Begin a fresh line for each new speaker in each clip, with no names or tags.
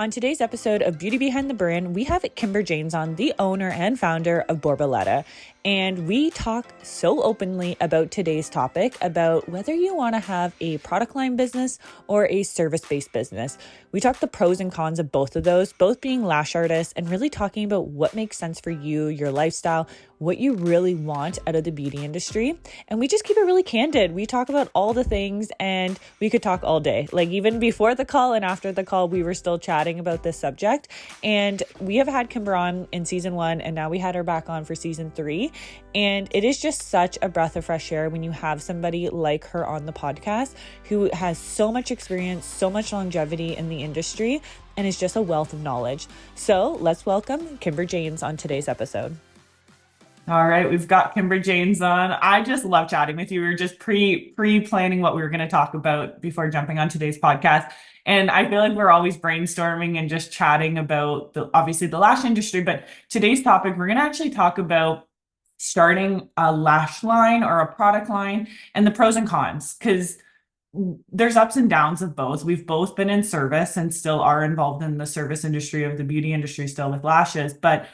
On today's episode of Beauty Behind the Brand, we have Kimber Jaynes on, the owner and founder of Borboleta. And we talk so openly about today's topic, about whether you want to have a product line business or a service-based business. We talk the pros and cons of both of those, both being lash artists, and really talking about what makes sense for you, your lifestyle, what you really want out of the beauty industry. And we just keep it really candid. We talk about all the things, and we could talk all day. Like, even before the call and after the call, we were still chatting about this subject. And we have had Kimber on in season 1, and now we had her back on for season 3. And it is just such a breath of fresh air when you have somebody like her on the podcast who has so much experience, so much longevity in the industry, and is just a wealth of knowledge. So let's welcome Kimber Jaynes on today's episode.
All right, we've got Kimber Jaynes on. I just love chatting with you. We were just pre-planning what we were going to talk about before jumping on today's podcast. And I feel like we're always brainstorming and just chatting about obviously the lash industry. But today's topic, we're going to actually talk about starting a lash line or a product line and the pros and cons, because there's ups and downs of both. We've both been in service and still are involved in the service industry of the beauty industry still with lashes. But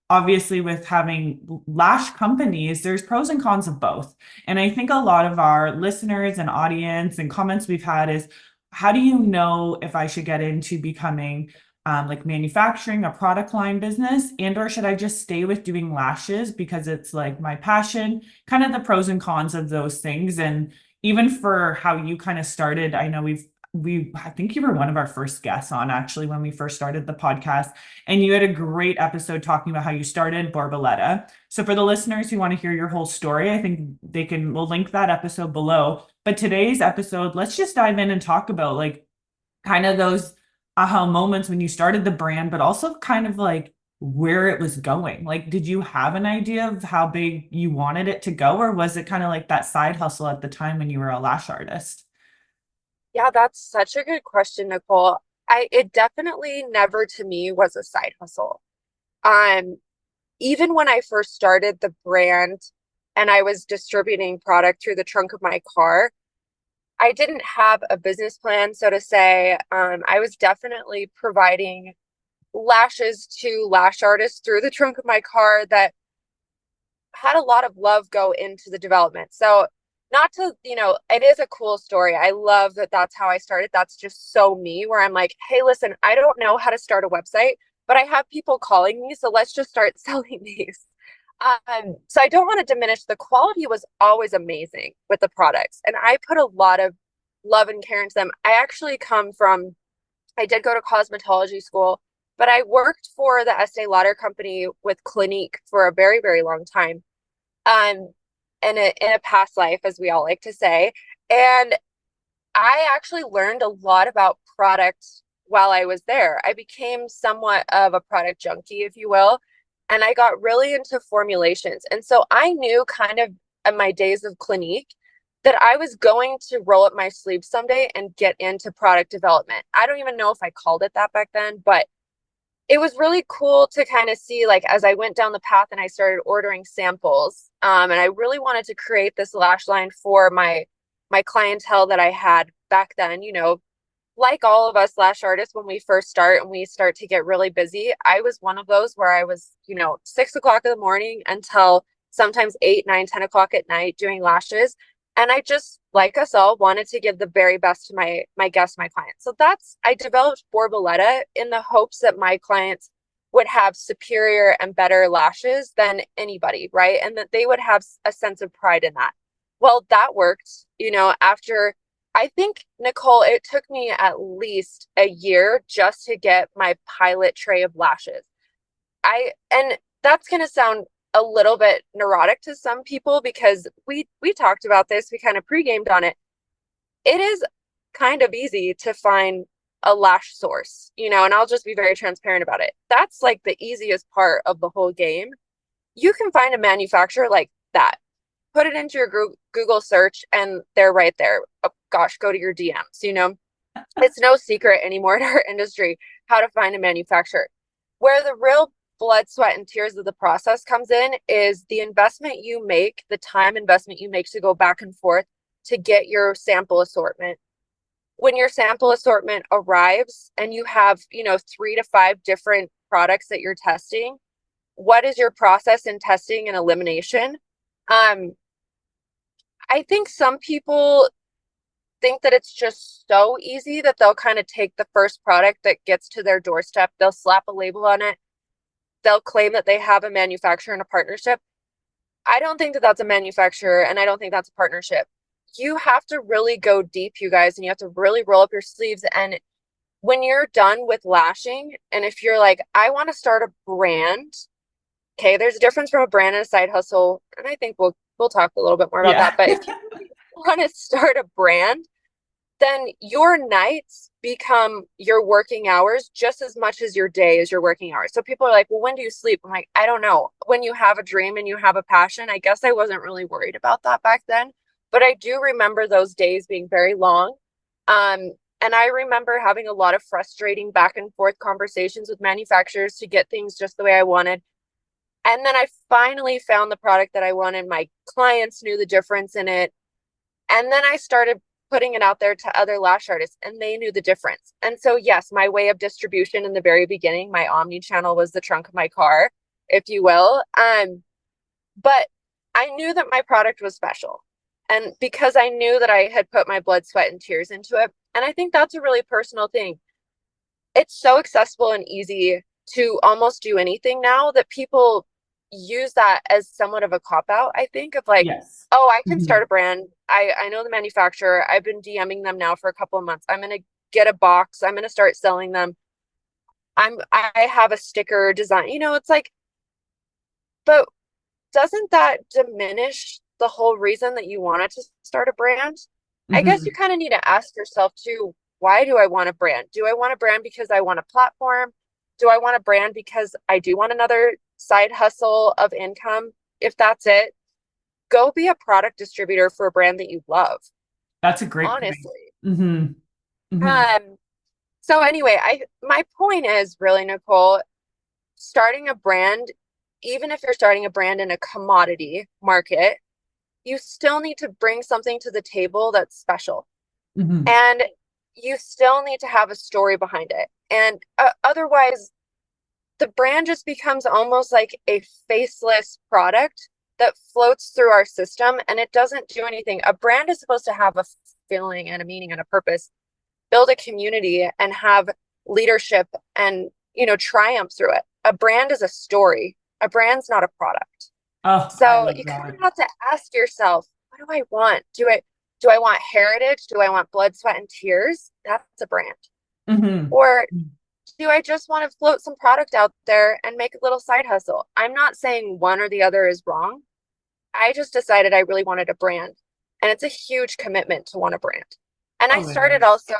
obviously with having lash companies, there's pros and cons of both. And I think a lot of our listeners and audience and comments we've had is, how do you know if I should get into becoming like manufacturing a product line business, and or should I just stay with doing lashes because it's like my passion? Kind of the pros and cons of those things. And even for how you kind of started, I know I think you were one of our first guests on actually when we first started the podcast, and you had a great episode talking about how you started Borboleta. So for the listeners who want to hear your whole story, I think we'll link that episode below. But today's episode, let's just dive in and talk about like kind of those aha moments when you started the brand, but also kind of like where it was going. Like, did you have an idea of how big you wanted it to go, or was it kind of like that side hustle at the time when you were a lash artist?
Yeah, that's such a good question, Nicole. It definitely never to me was a side hustle. Um, Even when I first started the brand and I was distributing product through the trunk of my car, I didn't have a business plan, so to say. I was definitely providing lashes to lash artists through the trunk of my car that had a lot of love go into the development. So not to, it is a cool story. I love that that's how I started. That's just so me, where I'm like, hey, listen, I don't know how to start a website, but I have people calling me, so let's just start selling these. So I don't want to diminish. The quality was always amazing with the products, and I put a lot of love and care into them. I did go to cosmetology school, but I worked for the Estee Lauder company with Clinique for a very, very long time. In a past life, as we all like to say. And I actually learned a lot about product while I was there. I became somewhat of a product junkie, if you will, and I got really into formulations. And so I knew kind of in my days of Clinique that I was going to roll up my sleeves someday and get into product development. I don't even know if I called it that back then, but it was really cool to kind of see, like, as I went down the path and I started ordering samples, and I really wanted to create this lash line for my clientele that I had back then. Like all of us lash artists, when we first start and we start to get really busy, I was one of those where I was, 6 o'clock in the morning until sometimes 8, 9, 10 o'clock at night doing lashes. And I just, like us all, wanted to give the very best to my guests, my clients. So I developed Borboleta in the hopes that my clients would have superior and better lashes than anybody, right? And that they would have a sense of pride in that. Well, that worked, after, I think, Nicole, it took me at least a year just to get my pilot tray of lashes. And that's going to sound a little bit neurotic to some people, because we talked about this, we kind of pre-gamed on it. It is kind of easy to find a lash source, and I'll just be very transparent about it. That's like the easiest part of the whole game. You can find a manufacturer like that, put it into your Google search, and they're right there. Oh, gosh, go to your DMs. It's no secret anymore in our industry how to find a manufacturer. Where the real blood, sweat, and tears of the process comes in is the investment you make, the time investment you make to go back and forth to get your sample assortment. when your sample assortment arrives and you have, 3 to 5 different products that you're testing, what is your process in testing and elimination? Um, I think some people think that it's just so easy that they'll kind of take the first product that gets to their doorstep, they'll slap a label on it, they'll claim that they have a manufacturer and a partnership. I don't think that that's a manufacturer, and I don't think that's a partnership. You have to really go deep, you guys, and you have to really roll up your sleeves. And when you're done with lashing, and if you're like, I want to start a brand, okay, there's a difference from a brand and a side hustle, and I think we'll talk a little bit more about
Yeah.
that. But if you want to start a brand, then your nights become your working hours just as much as your day is your working hours. So people are like, well, when do you sleep? I'm like, I don't know. When you have a dream and you have a passion, I guess I wasn't really worried about that back then. But I do remember those days being very long. And I remember having a lot of frustrating back and forth conversations with manufacturers to get things just the way I wanted. And then I finally found the product that I wanted. My clients knew the difference in it. And then I started putting it out there to other lash artists, and they knew the difference. And so, yes, my way of distribution in the very beginning, my omni channel was the trunk of my car, if you will. But I knew that my product was special. And because I knew that I had put my blood, sweat, and tears into it. And I think that's a really personal thing. It's so accessible and easy to almost do anything now that people use that as somewhat of a cop out, I think, of like,
Yes.
oh, I can
Mhm.
start a brand. I know the manufacturer. I've been DMing them now for a couple of months. I'm going to get a box. I'm going to start selling them. I have a sticker design. It's like, but doesn't that diminish the whole reason that you wanted to start a brand? I guess you
Mhm.
kind of need to ask yourself too, why do I want a brand? Do I want a brand because I want a platform? Do I want a brand because I do want another side hustle of income? If that's it, go be a product distributor for a brand that you love,
That's a great point.
honestly.
Hmm. Hmm.
Um, so anyway, my point is really, Nicole, starting a brand, even if you're starting a brand in a commodity market, you still need to bring something to the table that's special.
Hmm.
And you still need to have a story behind it. And otherwise, the brand just becomes almost like a faceless product that floats through our system and it doesn't do anything. A brand is supposed to have a feeling and a meaning and a purpose, build a community and have leadership and, triumph through it. A brand is a story. A brand's not a product.
Oh, I
So
love
you kind
that.
of have to ask yourself, what do I want? Do I want heritage? Do I want blood, sweat, and tears? That's a brand.
Hmm.
Or do I just want to float some product out there and make a little side hustle? I'm not saying one or the other is wrong. I just decided I really wanted a brand. And it's a huge commitment to want a brand. And I
Oh, it
started
is.
also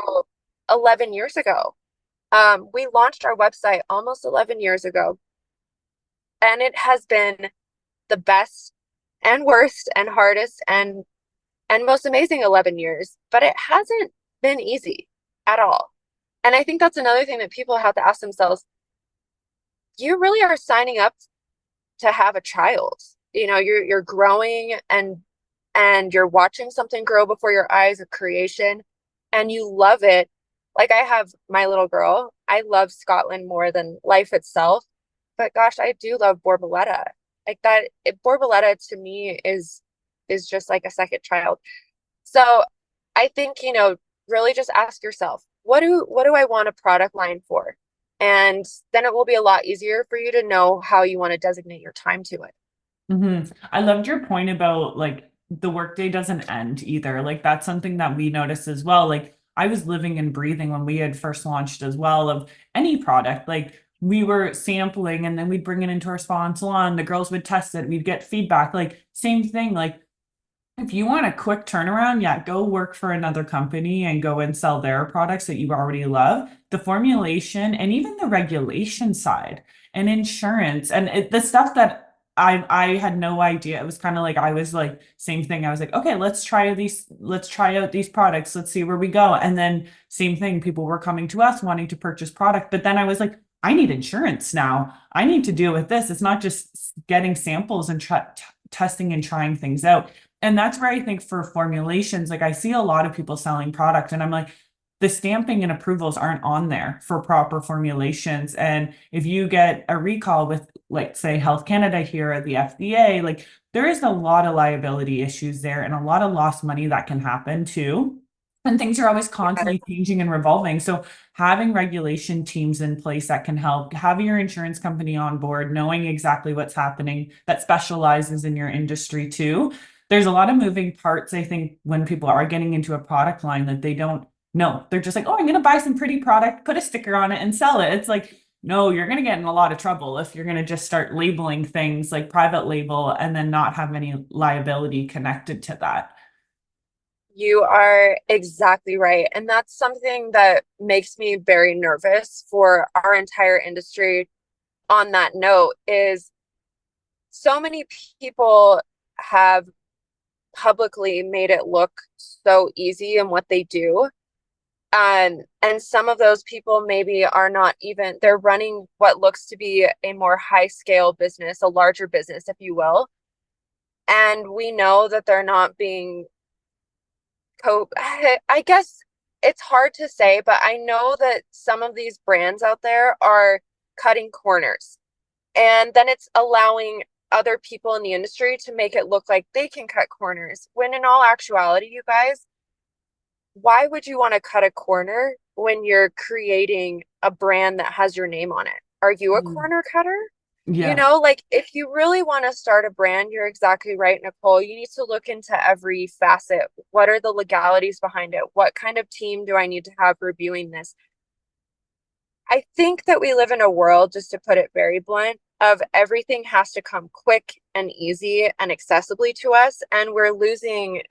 11 years ago. We launched our website almost 11 years ago. And it has been the best and worst and hardest and most amazing 11 years, but it hasn't been easy at all. And I think that's another thing that people have to ask themselves. You really are signing up to have a child. You're growing and you're watching something grow before your eyes, a creation, and you love it. Like I have my little girl. I love Scotland more than life itself. But gosh, I do love Borboleta. Like that, Borboleta to me is just like a second child. So I think, really just ask yourself, what do I want a product line for? And then it will be a lot easier for you to know how you want to designate your time to it.
Hmm. I loved your point about like the workday doesn't end either. Like that's something that we noticed as well. Like I was living and breathing when we had first launched as well of any product. Like we were sampling and then we'd bring it into our spa salon. The girls would test it. We'd get feedback. Like same thing. Like if you want a quick turnaround, yeah, go work for another company and go and sell their products that you already love. The formulation and even the regulation side and insurance and the stuff that I had no idea. It was kind of like I was like same thing. I was like, okay, let's try out these products. Let's see where we go. And then same thing, people were coming to us wanting to purchase product. But then I was like, I need insurance now. I need to deal with this. It's not just getting samples and testing and trying things out. And that's where I think for formulations, like I see a lot of people selling product and I'm like, the stamping and approvals aren't on there for proper formulations. And if you get a recall with, like, say, Health Canada here at the FDA, like, there is a lot of liability issues there and a lot of lost money that can happen too. And things are always constantly changing and revolving. So having regulation teams in place that can help, having your insurance company on board, knowing exactly what's happening, that specializes in your industry too. There's a lot of moving parts, I think, when people are getting into a product line that they don't know. They're just like, oh, I'm going to buy some pretty product, put a sticker on it and sell it. It's like, no, you're going to get in a lot of trouble if you're going to just start labeling things like private label and then not have any liability connected to that.
You are exactly right. And that's something that makes me very nervous for our entire industry. On that note, is so many people have publicly made it look so easy in what they do. And some of those people maybe are not even, they're running what looks to be a more high scale business, a larger business, if you will. And we know that they're not being I guess it's hard to say, but I know that some of these brands out there are cutting corners. And then it's allowing other people in the industry to make it look like they can cut corners. When in all actuality, you guys, why would you want to cut a corner when you're creating a brand that has your name on it? Are you a corner cutter? You
Yeah.
know, like if you really want to start a brand, you're exactly right, Nicole. You need to look into every facet. What are the legalities behind it? What kind of team do I need to have reviewing this? I think that we live in a world, just to put it very blunt, of everything has to come quick and easy and accessibly to us. And we're losing,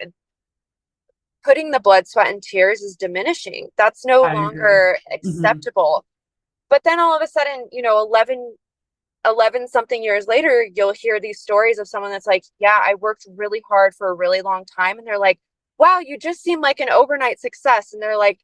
putting the blood, sweat, and tears is diminishing. That's no
I agree.
longer acceptable. But then all of a sudden, you know, 11 something years later, you'll hear these stories of someone that's like, yeah, I worked really hard for a really long time. And they're like, wow, you just seem like an overnight success. And they're like,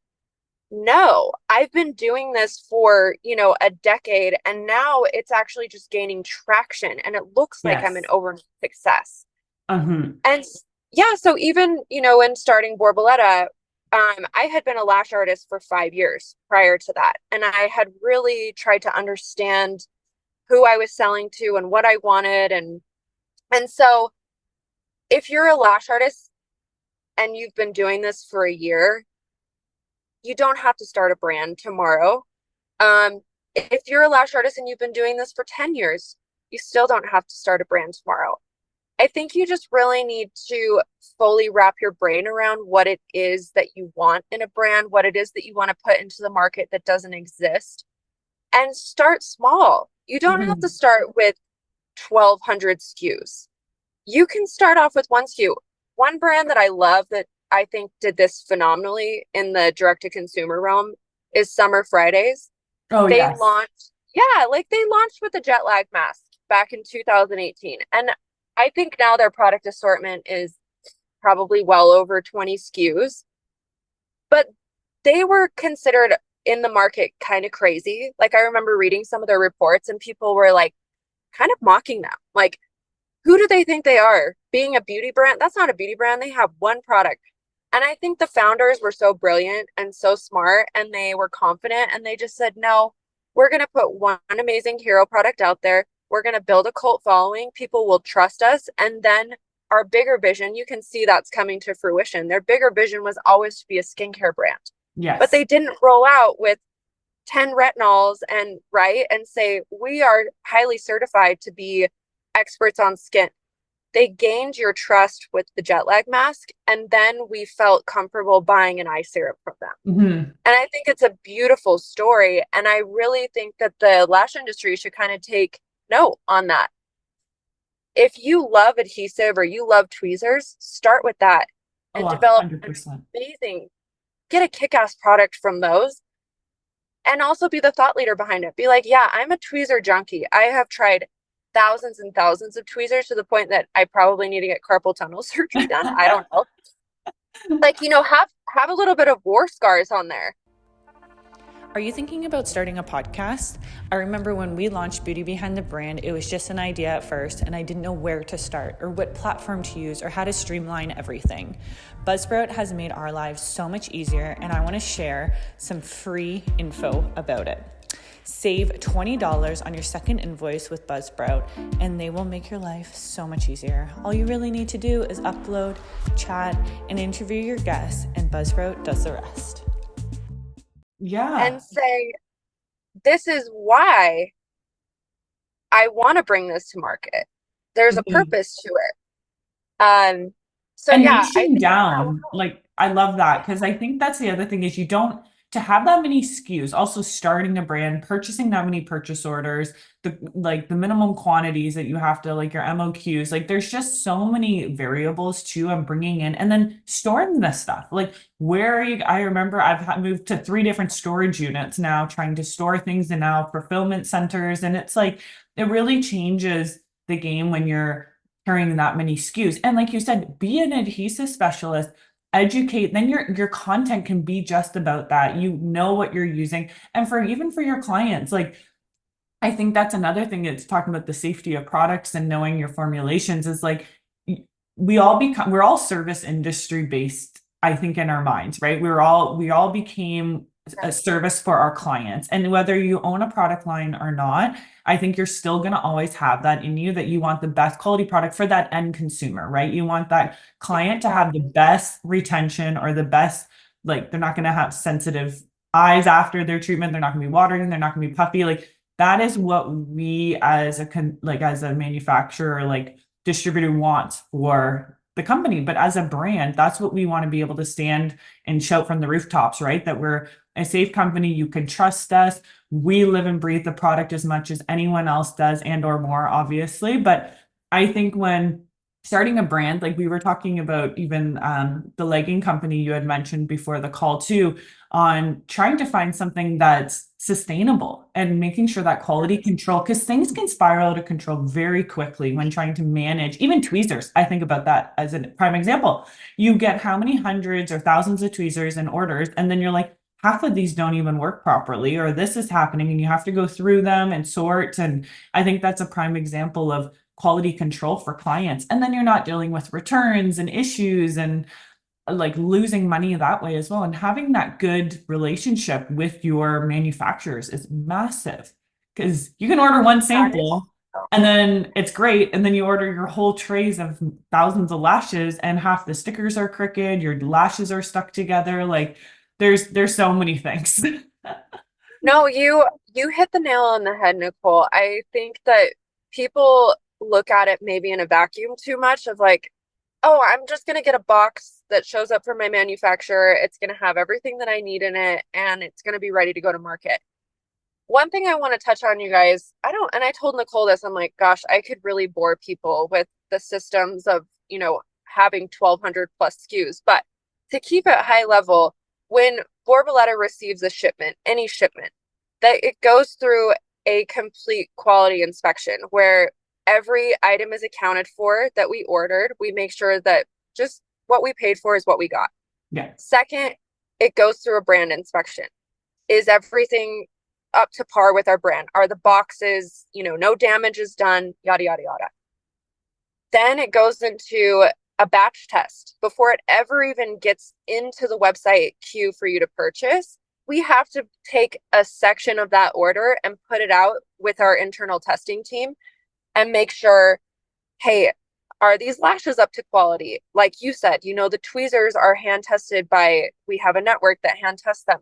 no, I've been doing this for, you know, a decade. And now it's actually just gaining traction. And it looks like I'm an
Yes.
overnight success.
Mhm.
And yeah, so even, you know, in starting Borboleta, I had been a lash artist for 5 years prior to that. And I had really tried to understand who I was selling to and what I wanted. And so if you're a lash artist and you've been doing this for a year, you don't have to start a brand tomorrow. If you're a lash artist and you've been doing this for 10 years, you still don't have to start a brand tomorrow. I think you just really need to fully wrap your brain around what it is that you want in a brand, what it is that you want to put into the market that doesn't exist, and start small. You don't have to start with 1,200 SKUs. You can start off with one SKU. One brand that I love that I think did this phenomenally in the direct-to-consumer realm is Summer Fridays.
Oh,
They
yes.
launched, yeah, like they launched with a jet lag mask back in 2018. And I think now their product assortment is probably well over 20 SKUs. But they were considered in the market kind of crazy. Like I remember reading some of their reports and people were like kind of mocking them. Like, who do they think they are? Being a beauty brand? That's not a beauty brand. They have one product. And I think the founders were so brilliant and so smart and they were confident and they just said, no, we're going to put one amazing hero product out there. We're going to build a cult following. People will trust us. And then our bigger vision, you can see that's coming to fruition. Their bigger vision was always to be a skincare brand. But
Yes.
they didn't roll out with 10 retinols and say, we are highly certified to be experts on skin. They gained your trust with the jet lag mask, and then we felt comfortable buying an eye serum from them. And I think it's a beautiful story. And I really think that the lash industry should kind of take note on that. If you love adhesive or you love tweezers, start with that and develop an
100%.
amazing, get a kick-ass product from those. And also be the thought leader behind it. Be like, yeah, I'm a tweezer junkie. I have tried thousands and thousands of tweezers to the point that I probably need to get carpal tunnel surgery done. I don't know. Like, you know, have a little bit of war scars on there.
Are you thinking about starting a podcast? I remember when we launched Beauty Behind the Brand, it was just an idea at first, and I didn't know where to start or what platform to use or how to streamline everything. Buzzsprout has made our lives so much easier, and I want to share some free info about it. Save $20 on your second invoice with Buzzsprout, and they will make your life so much easier. All you really need to do is upload, chat, and interview your guests, and Buzzsprout does the rest.
Yeah.
And say, this is why I want to bring this to market. There's a purpose to it. So
and
yeah,
niching down, like I love that, because I think that's the other thing is you don't to have that many SKUs, also starting a brand, purchasing that many purchase orders, the minimum quantities that you have to, like your MOQs, like there's just so many variables too. I'm bringing in and then storing this stuff. Like where are you? I remember I've moved to 3 different storage units now, trying to store things and now fulfillment centers, and it's like it really changes the game when you're carrying that many SKUs. And like you said, be an adhesive specialist, educate, then your content can be just about that. You know what you're using. And for even for your clients, like I think that's another thing. It's talking about the safety of products and knowing your formulations is like we're all service industry based, I think, in our minds, right? we all became a service for our clients. And whether you own a product line or not, I think you're still going to always have that in you, that you want the best quality product for that end consumer, right? You want that client to have the best retention or the best, like they're not going to have sensitive eyes after their treatment. They're not going to be watering. They're not going to be puffy. Like that is what we as a manufacturer, like distributor wants for the company. But as a brand, that's what we want to be able to stand and shout from the rooftops, right? That we're a safe company. You can trust us. We live and breathe the product as much as anyone else does, and or more, obviously. But I think when starting a brand, like we were talking about even the legging company you had mentioned before the call too, on trying to find something that's sustainable and making sure that quality control, because things can spiral out of control very quickly when trying to manage even tweezers. I think about that as a prime example. You get how many hundreds or thousands of tweezers and orders, and then you're like, half of these don't even work properly, or this is happening, and you have to go through them and sort. And I think that's a prime example of quality control for clients. And then you're not dealing with returns and issues and like losing money that way as well. And having that good relationship with your manufacturers is massive, because you can order one sample and then it's great. And then you order your whole trays of thousands of lashes and half the stickers are crooked. Your lashes are stuck together. Like there's so many things.
No, you hit the nail on the head, Nicole. I think that people look at it maybe in a vacuum too much of like, oh, I'm just going to get a box that shows up from my manufacturer. It's going to have everything that I need in it, and it's going to be ready to go to market. One thing I want to touch on, you guys, and I told Nicole this, I'm like, gosh, I could really bore people with the systems of, having 1,200 plus SKUs, but to keep it high level, when Borboleta receives a shipment, any shipment, that it goes through a complete quality inspection where every item is accounted for that we ordered. We make sure that just what we paid for is what we got.
Yeah.
Second, it goes through a brand inspection. Is everything up to par with our brand? Are the boxes, no damage is done, yada, yada, yada. Then it goes into a batch test before it ever even gets into the website queue for you to purchase. We have to take a section of that order and put it out with our internal testing team and make sure, hey, are these lashes up to quality? Like you said, the tweezers are hand tested we have a network that hand tests them.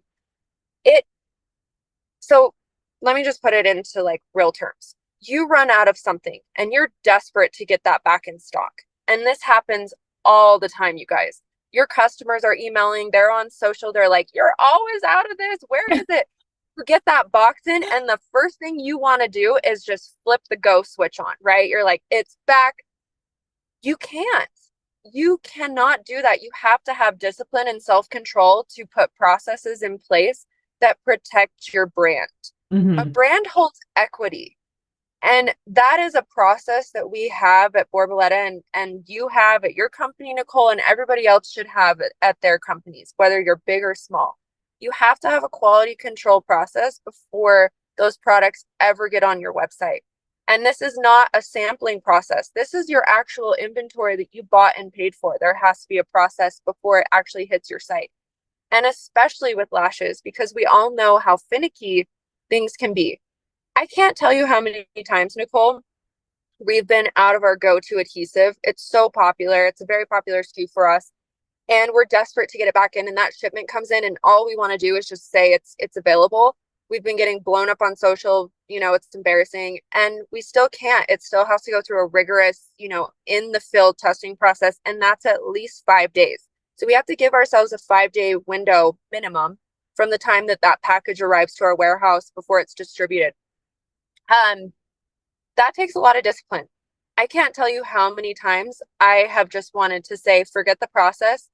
So let me just put it into like real terms. You run out of something and you're desperate to get that back in stock. And this happens all the time, you guys. Your customers are emailing, they're on social, they're like, you're always out of this. Where is it? You get that box in, and the first thing you want to do is just flip the go switch on, right? You're like, it's back. You can't. You cannot do that. You have to have discipline and self-control to put processes in place that protect your brand.
Mm-hmm.
A brand holds equity. And that is a process that we have at Borboleta and you have at your company, Nicole, and everybody else should have at their companies, whether you're big or small. You have to have a quality control process before those products ever get on your website. And this is not a sampling process. This is your actual inventory that you bought and paid for. There has to be a process before it actually hits your site. And especially with lashes, because we all know how finicky things can be. I can't tell you how many times, Nicole, we've been out of our go-to adhesive. It's so popular. It's a very popular SKU for us. And we're desperate to get it back in, and that shipment comes in, and all we want to do is just say it's available. We've been getting blown up on social, it's embarrassing, and we still can't. It still has to go through a rigorous, in the field testing process, and that's at least 5 days. So we have to give ourselves a 5-day window minimum from the time that package arrives to our warehouse before it's distributed. That takes a lot of discipline. I can't tell you how many times I have just wanted to say, forget the process.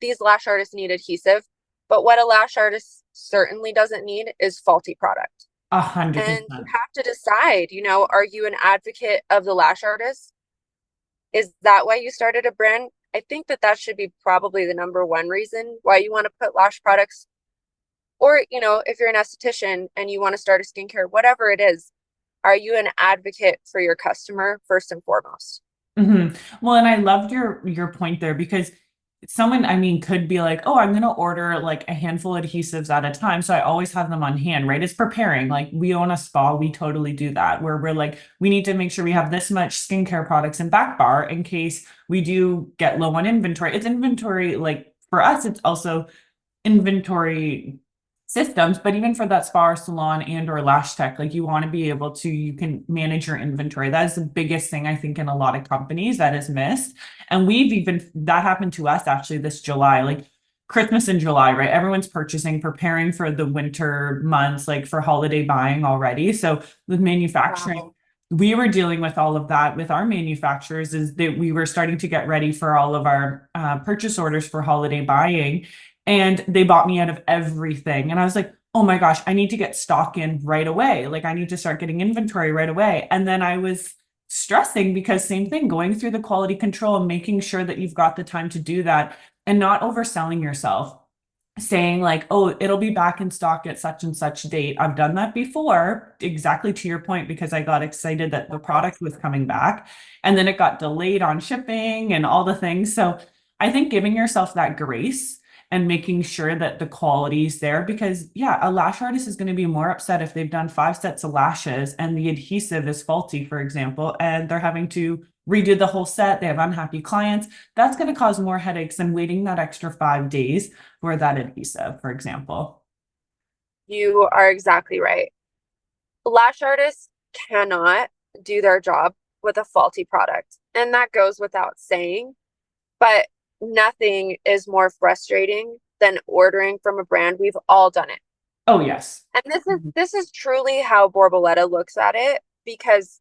These lash artists need adhesive, but what a lash artist certainly doesn't need is faulty product.
100%.
And you have to decide, are you an advocate of the lash artist? Is that why you started a brand? I think that should be probably the number one reason why you want to put lash products. Or, if you're an esthetician and you want to start a skincare, whatever it is, are you an advocate for your customer first and foremost?
Mm-hmm. Well, and I loved your point there, because someone, could be like, oh, I'm going to order like a handful of adhesives at a time. So I always have them on hand, right? It's preparing. Like, we own a spa. We totally do that, where we're like, we need to make sure we have this much skincare products in back bar in case we do get low on inventory. It's inventory. Like, for us, it's also inventory systems, but even for that spa or salon and or lash tech, like, you want to be able to, you can manage your inventory. That is the biggest thing I think in a lot of companies that is missed. And that happened to us actually this July, like Christmas in July, right? Everyone's purchasing, preparing for the winter months, like for holiday buying already. So with manufacturing,
Wow.
we were dealing with all of that with our manufacturers, is that we were starting to get ready for all of our purchase orders for holiday buying. And they bought me out of everything. And I was like, oh my gosh, I need to get stock in right away. Like, I need to start getting inventory right away. And then I was stressing because same thing, going through the quality control and making sure that you've got the time to do that and not overselling yourself, saying like, oh, it'll be back in stock at such and such date. I've done that before, exactly to your point, because I got excited that the product was coming back and then it got delayed on shipping and all the things. So I think giving yourself that grace and making sure that the quality is there, because a lash artist is going to be more upset if they've done 5 sets of lashes and the adhesive is faulty, for example, and they're having to redo the whole set. They have unhappy clients. That's going to cause more headaches than waiting that extra 5 days for that adhesive, for example.
You are exactly right. Lash artists cannot do their job with a faulty product, and that goes without saying, but nothing is more frustrating than ordering from a brand. We've all done it.
Oh, yes.
And this is truly how Borboleta looks at it, because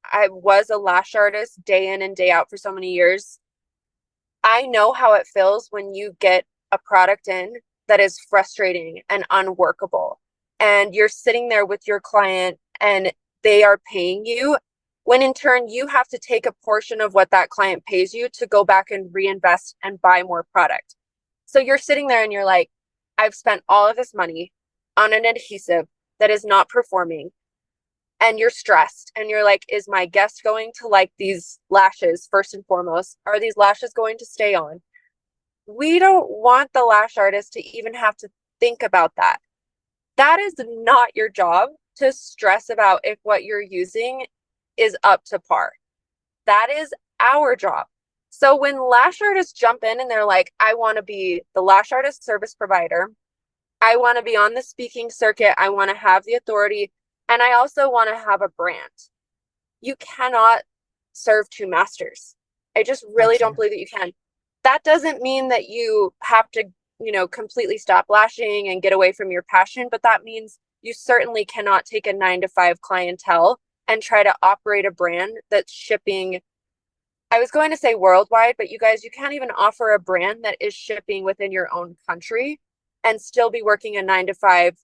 I was a lash artist day in and day out for so many years. I know how it feels when you get a product in that is frustrating and unworkable, and you're sitting there with your client and they are paying you, when in turn you have to take a portion of what that client pays you to go back and reinvest and buy more product. So you're sitting there and you're like, I've spent all of this money on an adhesive that is not performing, and you're stressed and you're like, is my guest going to like these lashes? First and foremost, are these lashes going to stay on? We don't want the lash artist to even have to think about that. That is not your job, to stress about if what you're using is up to par. That is our job. So when lash artists jump in and they're like, I want to be the lash artist service provider, I want to be on the speaking circuit, I want to have the authority, and I also want to have a brand. You cannot serve two masters. I just really don't believe that you can. That doesn't mean that you have to, completely stop lashing and get away from your passion, but that means you certainly cannot take a 9-to-5 clientele and try to operate a brand that's shipping. I was going to say worldwide, but you guys, you can't even offer a brand that is shipping within your own country and still be working a 9-to-5,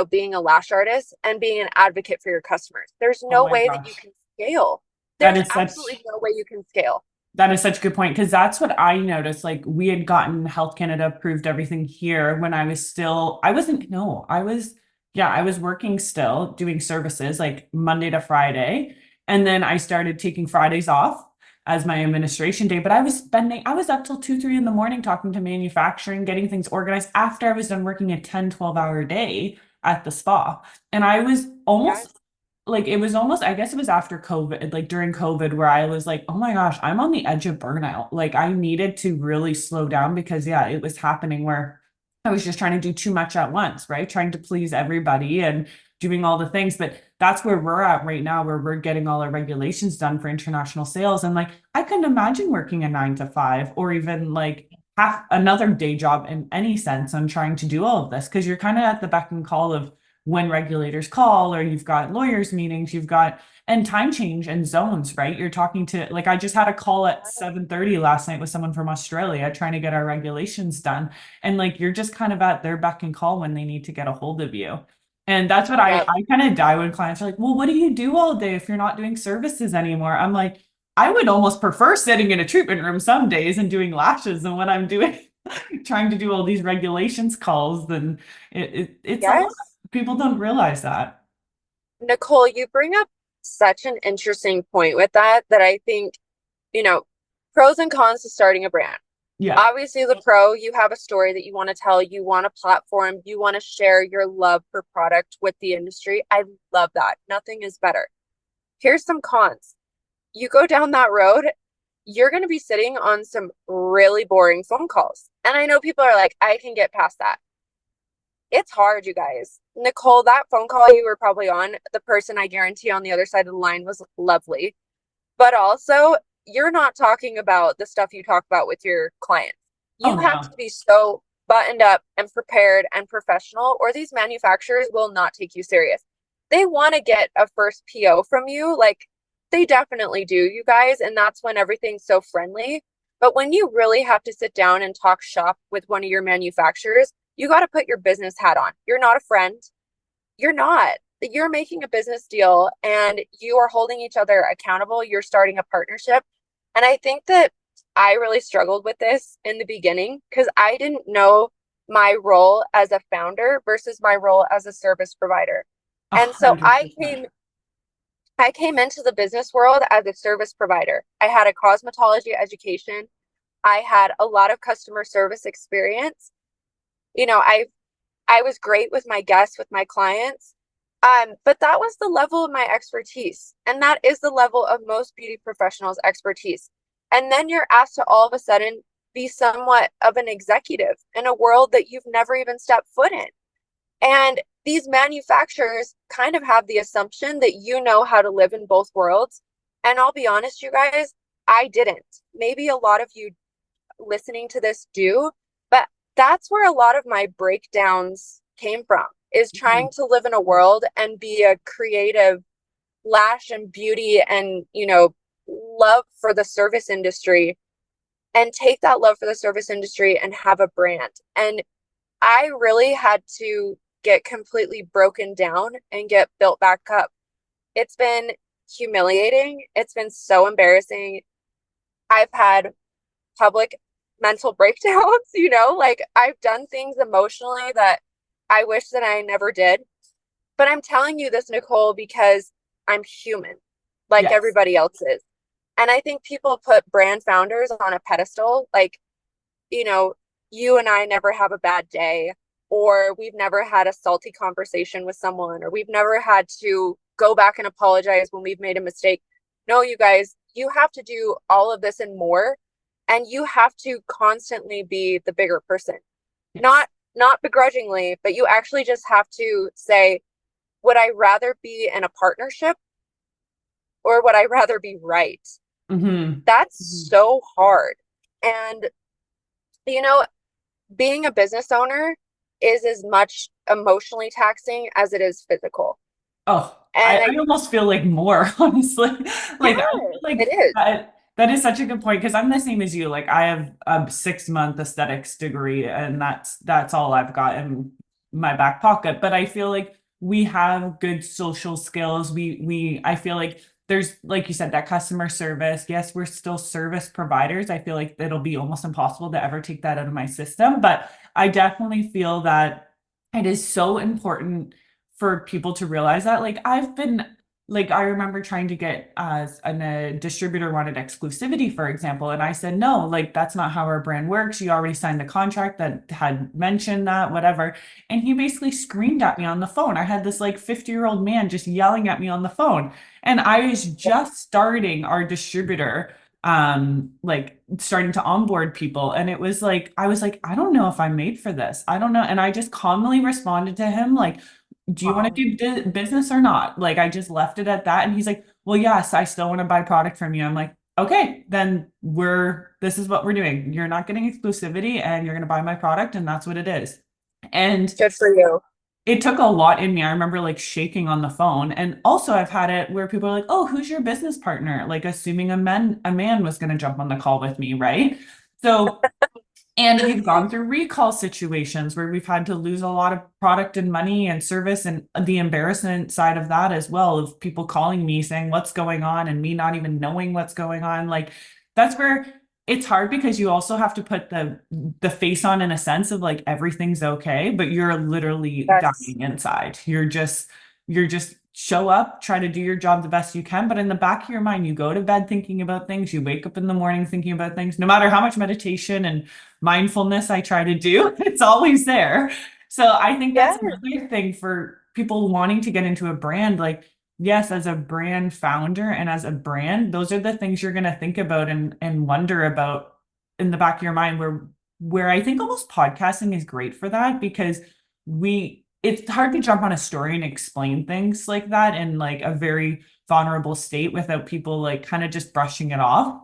being a lash artist and being an advocate for your customers. There's no way that you can scale. There's absolutely no way you can scale.
That is such a good point because that's what I noticed. Like we had gotten Health Canada approved everything here when I was still, I wasn't, no, I was, yeah, I was working still doing services like Monday to Friday. And then I started taking Fridays off as my administration day. But I was up till 2, 3 in the morning talking to manufacturing, getting things organized after I was done working a 10, 12-hour day at the spa. And I was
Yes.
almost like it was almost, I guess it was after COVID, like during COVID, where I was like, oh my gosh, I'm on the edge of burnout. Like I needed to really slow down because yeah, it was happening where I was just trying to do too much at once, right? Trying to please everybody and doing all the things. But that's where we're at right now, where we're getting all our regulations done for international sales. And like I couldn't imagine working a 9 to 5 or even like half another day job in any sense on trying to do all of this because you're kind of at the beck and call of when regulators call or you've got lawyers meetings, you've got and time change and zones, right? You're talking to like I just had a call at 7:30 last night with someone from Australia trying to get our regulations done. And like you're just kind of at their beck and call when they need to get a hold of you. And that's what
Yep.
I kind of die when clients are like, well, what do you do all day if you're not doing services anymore? I'm like, I would almost prefer sitting in a treatment room some days and doing lashes than what I'm doing, trying to do all these regulations calls. Then it's a lot.
Yes.
People don't realize that.
Nicole, you bring up such an interesting point with that I think, you know, pros and cons to starting a brand.
Yeah.
Obviously, the pro, you have a story that you want to tell, you want a platform, you want to share your love for product with the industry. I love that. Nothing is better. Here's some cons. You go down that road, you're going to be sitting on some really boring phone calls. And I know people are like, I can get past that. It's hard, you guys. Nicole, that phone call you were probably on, the person I guarantee on the other side of the line was lovely. But also, you're not talking about the stuff you talk about with your clients.
Oh
You have
no.
to be so buttoned up and prepared and professional, or these manufacturers will not take you serious. They want to get a first PO from you, like they definitely do, you guys, and that's when everything's so friendly. But when you really have to sit down and talk shop with one of your manufacturers, you got to put your business hat on. You're not a friend. You're not. You're making a business deal and you are holding each other accountable. You're starting a partnership. And I think that I really struggled with this in the beginning because I didn't know my role as a founder versus my role as a service provider.
A
And so
hundred percent.
I came into the business world as a service provider. I had a cosmetology education. I had a lot of customer service experience. You know, I was great with my guests, with my clients. But that was the level of my expertise. And that is the level of most beauty professionals' expertise. And then you're asked to all of a sudden be somewhat of an executive in a world that you've never even stepped foot in. And these manufacturers kind of have the assumption that you know how to live in both worlds. And I'll be honest, you guys, I didn't. Maybe a lot of you listening to this do, but that's where a lot of my breakdowns came from, is trying to live in a world and be a creative lash and beauty and, love for the service industry and take that love for the service industry and have a brand. And I really had to get completely broken down and get built back up. It's been humiliating. It's been so embarrassing. I've had public mental breakdowns, like I've done things emotionally that I wish that I never did. But I'm telling you this, Nicole, because I'm human, like
Yes.
everybody else is. And I think people put brand founders on a pedestal, like, you and I never have a bad day, or we've never had a salty conversation with someone, or we've never had to go back and apologize when we've made a mistake. No, you guys, you have to do all of this and more. And you have to constantly be the bigger person.
Yes.
Not begrudgingly, but you actually just have to say, would I rather be in a partnership or would I rather be right?
Hmm.
That's so hard. And, you know, being a business owner is as much emotionally taxing as it is physical.
Oh,
And
I almost feel like more, honestly. Like I feel
yes, it
like
is.
that is such a good point because I'm the same as you. Like I have a 6 month aesthetics degree and that's all I've got in my back pocket. But I feel like we have good social skills. I feel like there's, like you said, that customer service. Yes, we're still service providers. I feel like it'll be almost impossible to ever take that out of my system, but I definitely feel that it is so important for people to realize that. Like I've been like I remember trying to get a distributor wanted exclusivity, for example, and I said no, like that's not how our brand works. You already signed the contract that had mentioned that, whatever. And he basically screamed at me on the phone. I had this like 50-year-old man just yelling at me on the phone, and I was just starting our distributor, like starting to onboard people, and it was like I was like, I don't know if I'm made for this. I don't know. And I just calmly responded to him like, do you want to do business or not? Like I just left it at that. And he's like, well, yes, I still want to buy product from you. I'm like, okay, then this is what we're doing. You're not getting exclusivity and you're going to buy my product, and that's what it is. And
Good for you.
it took a lot in me. I remember like shaking on the phone. And also I've had it where people are like, oh, who's your business partner? Like assuming a man was going to jump on the call with me, right? So and we've gone through recall situations where we've had to lose a lot of product and money and service, and the embarrassment side of that as well, of people calling me saying what's going on and me not even knowing what's going on. Like that's where it's hard, because you also have to put the face on, in a sense of like everything's okay, but you're literally
Yes.
dying inside. You're just show up, try to do your job the best you can, but in the back of your mind, you go to bed thinking about things, you wake up in the morning thinking about things. No matter how much meditation and mindfulness I try to do, it's always there. So I think that's
Yes.
another thing for people wanting to get into a brand. Like, yes, as a brand founder and as a brand, those are the things you're going to think about and wonder about in the back of your mind, where I think almost podcasting is great for that, because it's hard to jump on a story and explain things like that in like a very vulnerable state without people like kind of just brushing it off.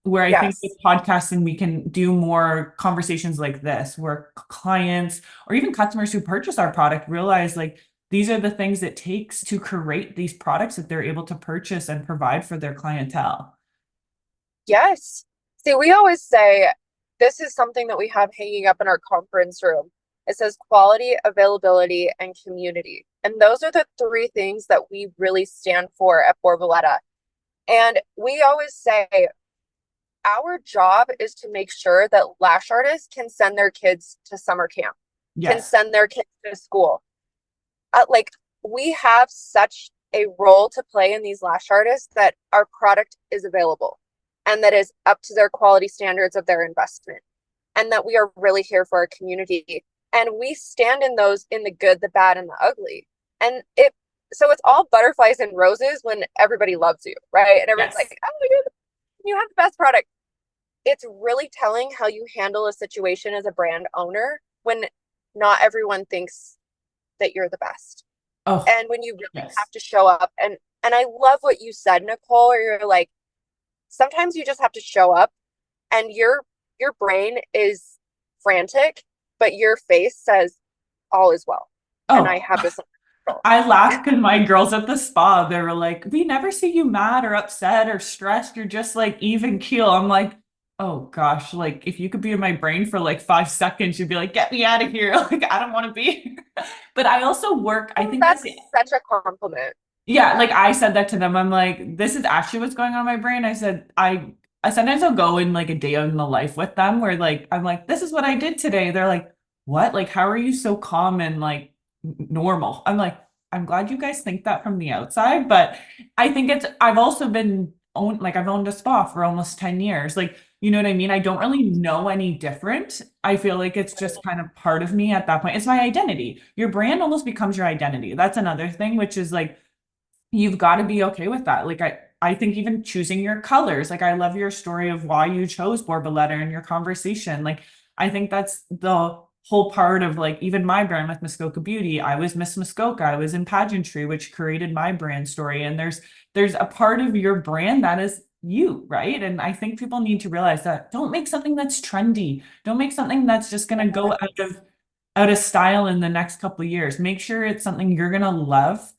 Where I think with
Yes.
podcasting, we can do more conversations like this, where clients or even customers who purchase our product realize like these are the things it takes to create these products that they're able to purchase and provide for their clientele.
Yes. See, we always say this is something that we have hanging up in our conference room. It says quality, availability, and community. And those are the three things that we really stand for at Borboleta. And we always say our job is to make sure that lash artists can send their kids to summer camp, can
Yes.
send their kids to school. Like we have such a role to play in these lash artists that our product is available and that is up to their quality standards of their investment, and that we are really here for our community, and we stand in those, in the good, the bad, and the ugly. And so it's all butterflies and roses when everybody loves you, right? And everyone's
Yes.
like, oh, you have the best product. It's really telling how you handle a situation as a brand owner when not everyone thinks that you're the best,
Oh,
and when you really have
yes.
to show up. And I love what you said, Nicole, or you're like, sometimes you just have to show up, and your brain is frantic, but your face says all is well, and I
Oh,
have this under control.
I laughed because my girls at the spa, they were like, we never see you mad or upset or stressed. You're just like even keel. I'm like, oh gosh, like if you could be in my brain for like 5 seconds, you'd be like, get me out of here. Like, I don't want to be here. But I also work, I
Oh,
think that's,
that's such a compliment.
yeah, like I said that to them. I'm like, this is actually what's going on in my brain. I said, I sometimes I'll go in like a day in the life with them where like, I'm like, this is what I did today. They're like, what? Like, how are you so calm and like normal? I'm like, I'm glad you guys think that from the outside, but I think I've also I've owned a spa for almost 10 years. Like, you know what I mean? I don't really know any different. I feel like it's just kind of part of me at that point. It's my identity. Your brand almost becomes your identity. That's another thing, which is like, you've got to be okay with that. Like I think even choosing your colors, like I love your story of why you chose Borboleta in your conversation. Like I think that's the whole part of like even my brand with Muskoka Beauty. I was Miss Muskoka. I was in pageantry, which created my brand story. And there's a part of your brand that is you, right? And I think people need to realize that. Don't make something that's trendy. Don't make something that's just going to go out of style in the next couple of years. Make sure it's something you're going to love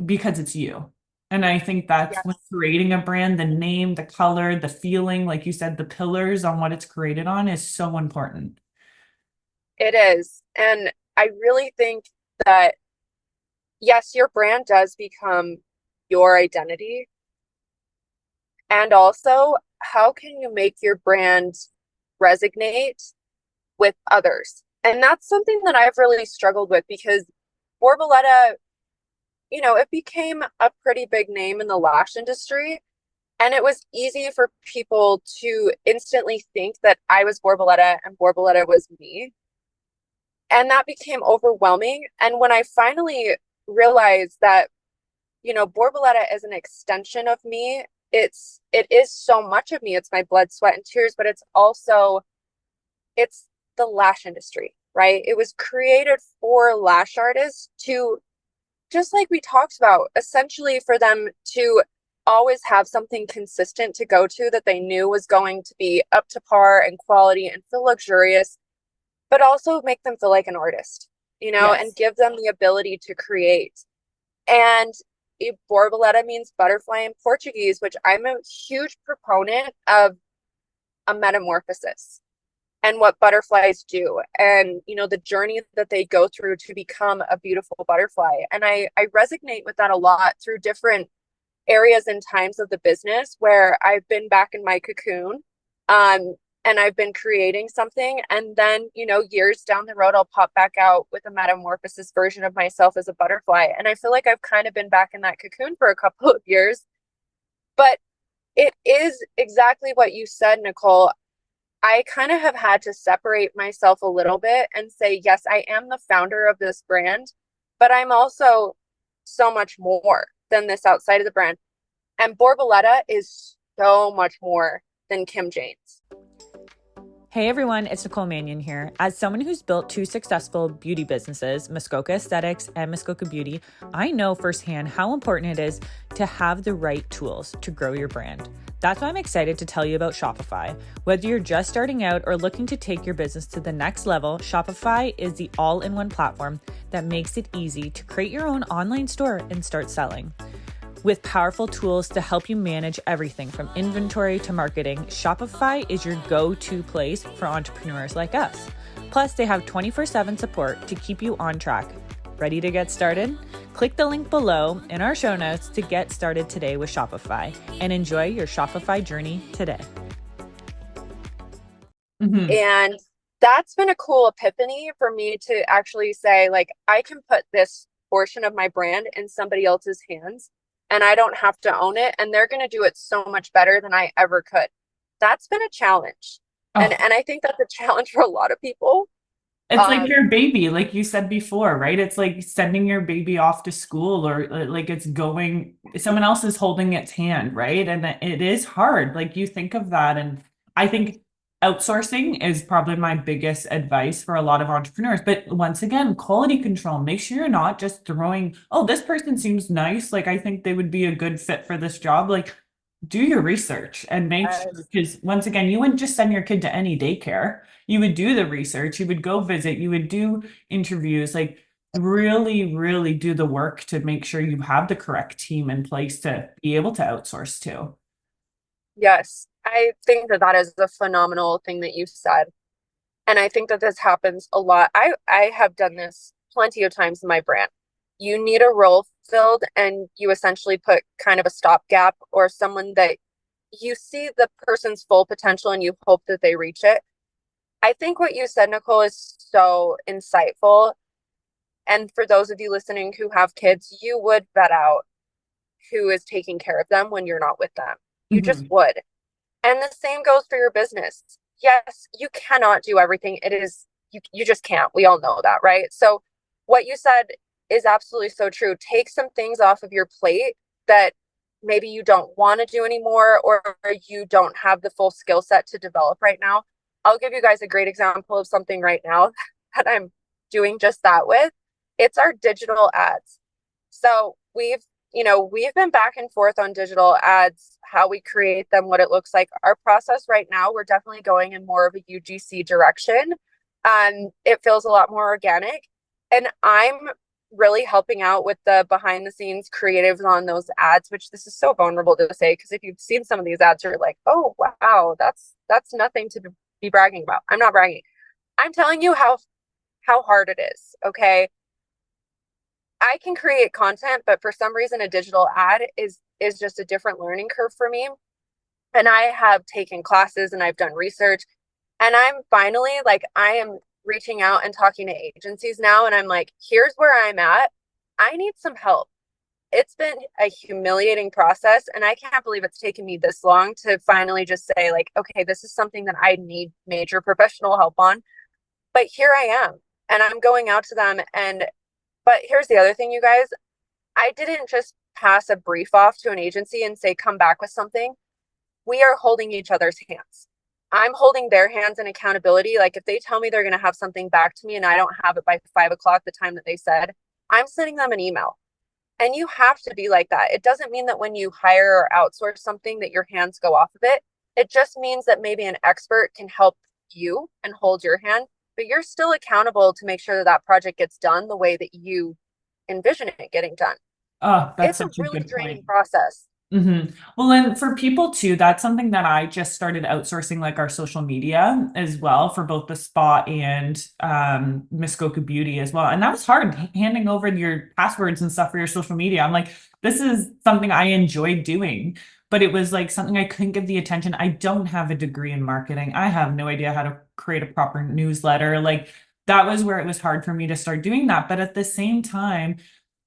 because it's you. And I think that's when
Yes,
creating a brand, the name, the color, the feeling, like you said, the pillars on what it's created on is so important.
it is. And I really think that, yes, your brand does become your identity, And also, how can you make your brand resonate with others? And that's something that I've really struggled with because Borboleta, it became a pretty big name in the lash industry. And it was easy for people to instantly think that I was Borboleta and Borboleta was me. And that became overwhelming. And when I finally realized that, Borboleta is an extension of me, it is so much of me. It's my blood, sweat, and tears, but it's the lash industry, right? It was created for lash artists to, just like we talked about, essentially for them to always have something consistent to go to that they knew was going to be up to par and quality and feel luxurious, but also make them feel like an artist,
Yes.
and give them the ability to create. And Borboleta means butterfly in Portuguese, which I'm a huge proponent of a metamorphosis and what butterflies do and the journey that they go through to become a beautiful butterfly. And I resonate with that a lot through different areas and times of the business where I've been back in my cocoon, and I've been creating something, and then years down the road I'll pop back out with a metamorphosis version of myself as a butterfly, and I feel like I've kind of been back in that cocoon for a couple of years. But it is exactly what you said, Nicole. I kind of have had to separate myself a little bit and say, yes, I am the founder of this brand, but I'm also so much more than this outside of the brand. And Borboleta is so much more than Kim Jaynes.
Hey everyone, it's Nicole Mannion here. As someone who's built two successful beauty businesses, Muskoka Aesthetics and Muskoka Beauty, I know firsthand how important it is to have the right tools to grow your brand. That's why I'm excited to tell you about Shopify. Whether you're just starting out or looking to take your business to the next level, Shopify is the all-in-one platform that makes it easy to create your own online store and start selling. With powerful tools to help you manage everything from inventory to marketing, Shopify is your go-to place for entrepreneurs like us. Plus, they have 24/7 support to keep you on track. Ready to get started? Click the link below in our show notes to get started today with Shopify and enjoy your Shopify journey today.
Mm-hmm.
And that's been a cool epiphany for me to actually say, like, I can put this portion of my brand in somebody else's hands and I don't have to own it, and they're going to do it so much better than I ever could. That's been a challenge.
Oh.
And I think that's a challenge for a lot of people.
It's like your baby, like you said before, right? It's like sending your baby off to school, or like someone else is holding its hand, right? And it is hard. Like you think of that. And I think outsourcing is probably my biggest advice for a lot of entrepreneurs. But once again, quality control. Make sure you're not just throwing, oh, this person seems nice. Like I think they would be a good fit for this job. Like do your research and make sure, because once again, you wouldn't just send your kid to any daycare. You would do the research, you would go visit, you would do interviews, like really, really do the work to make sure you have the correct team in place to be able to outsource to.
Yes, I think that is a phenomenal thing that you said. And I think that this happens a lot. I have done this plenty of times in my brand. You need a role filled and you essentially put kind of a stopgap or someone that you see the person's full potential and you hope that they reach it. I think what you said, Nicole, is so insightful. And for those of you listening who have kids, you would vet out who is taking care of them when you're not with them. You just would. And the same goes for your business. Yes, you cannot do everything. You just can't. We all know that, right? So what you said is absolutely so true. Take some things off of your plate that maybe you don't want to do anymore, or you don't have the full skill set to develop right now. I'll give you guys a great example of something right now that I'm doing just that with. It's our digital ads. So we've been back and forth on digital ads, how we create them, what it looks like. Our process right now, we're definitely going in more of a UGC direction. It feels a lot more organic. And I'm really helping out with the behind the scenes creatives on those ads, which this is so vulnerable to say, because if you've seen some of these ads, you're like, oh, wow, that's nothing to be bragging about. I'm not bragging. I'm telling you how hard it is. Okay. I can create content, but for some reason a digital ad is just a different learning curve for me. And I have taken classes and I've done research, and I'm finally like, I am reaching out and talking to agencies now. And I'm like, here's where I'm at. I need some help. It's been a humiliating process, and I can't believe it's taken me this long to finally just say, like, okay, this is something that I need major professional help on. But here I am, and I'm going out to them. But here's the other thing, you guys. I didn't just pass a brief off to an agency and say, come back with something. We are holding each other's hands. I'm holding their hands in accountability. Like, if they tell me they're going to have something back to me and I don't have it by 5 o'clock, the time that they said, I'm sending them an email. And you have to be like that. It doesn't mean that when you hire or outsource something that your hands go off of it. It just means that maybe an expert can help you and hold your hand, but you're still accountable to make sure that that project gets done the way that you envision it getting done.
Oh, that's
It's a
such a
really
good
draining
point.
process.
Well, and for people too, that's something that I just started outsourcing, like our social media as well, for both the spa and Muskoka Beauty as well. And that was hard, handing over your passwords and stuff for your social media. I'm like, this is something I enjoy doing, but it was like something I couldn't give the attention. I don't have a degree in marketing. I have no idea how to create a proper newsletter. Like, that was where it was hard for me to start doing that. But at the same time,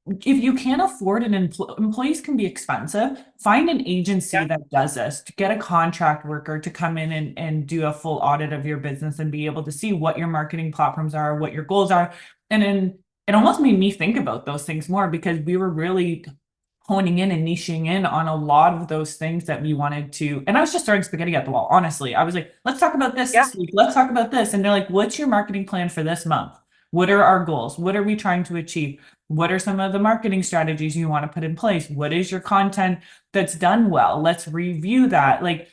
if you can't afford employees can be expensive, find an agency
Yeah.
that does this, to get a contract worker to come in and do a full audit of your business and be able to see what your marketing platforms are, what your goals are. And then it almost made me think about those things more, because we were really honing in and niching in on a lot of those things that we wanted to. And I was just throwing spaghetti at the wall, honestly. I was like, let's talk about this
Yeah.
this week. Let's talk about this. And they're like, what's your marketing plan for this month? What are our goals? What are we trying to achieve? What are some of the marketing strategies you want to put in place? What is your content that's done well? Let's review that. Like,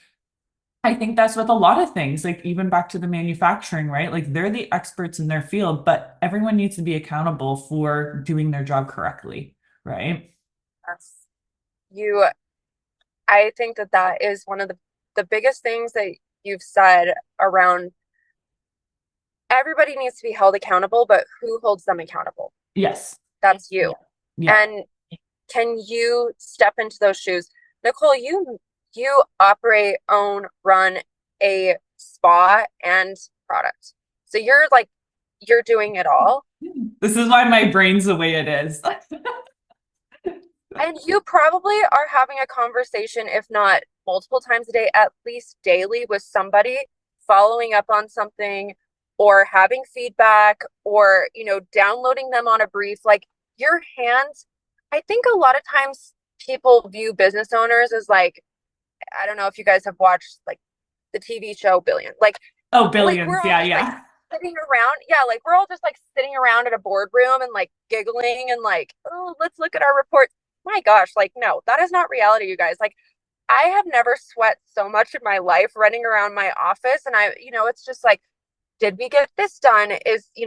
I think that's with a lot of things, like even back to the manufacturing, right? Like, they're the experts in their field, but everyone needs to be accountable for doing their job correctly, right?
Yes. You, I think that that is one of the biggest things that you've said around everybody needs to be held accountable, but who holds them accountable?
Yes.
That's you.
Yeah.
And can you step into those shoes? Nicole, you operate, own, run a spa and product. So you're doing it all.
This is why my brain's the way it is.
And you probably are having a conversation, if not multiple times a day, at least daily, with somebody, following up on something or having feedback, or, downloading them on a brief. Like, your hands, I think a lot of times people view business owners as like, I don't know if you guys have watched like the TV show Billion.
Oh,
Like,
billions.
we're all
Yeah,
just like
yeah.
sitting around. Yeah, like we're all just like sitting around at a boardroom and like giggling and like, oh, let's look at our reports. My gosh, like, no, that is not reality, you guys. Like, I have never sweat so much in my life running around my office. And it's just like, did we get this done?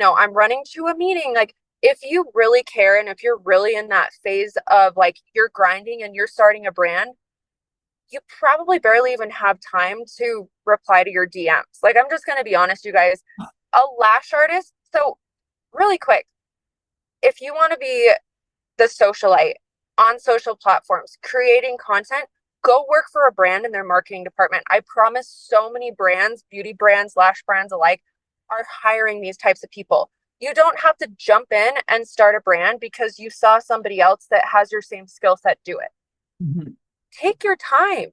I'm running to a meeting. Like, if you really care and if you're really in that phase of like you're grinding and you're starting a brand, you probably barely even have time to reply to your DMs. Like, I'm just going to be honest, you guys. A lash artist. So, really quick, if you want to be the socialite on social platforms, creating content, go work for a brand in their marketing department. I promise so many brands, beauty brands, lash brands alike, are hiring these types of people. You don't have to jump in and start a brand because you saw somebody else that has your same skill set do it.
Mhm.
Take your time.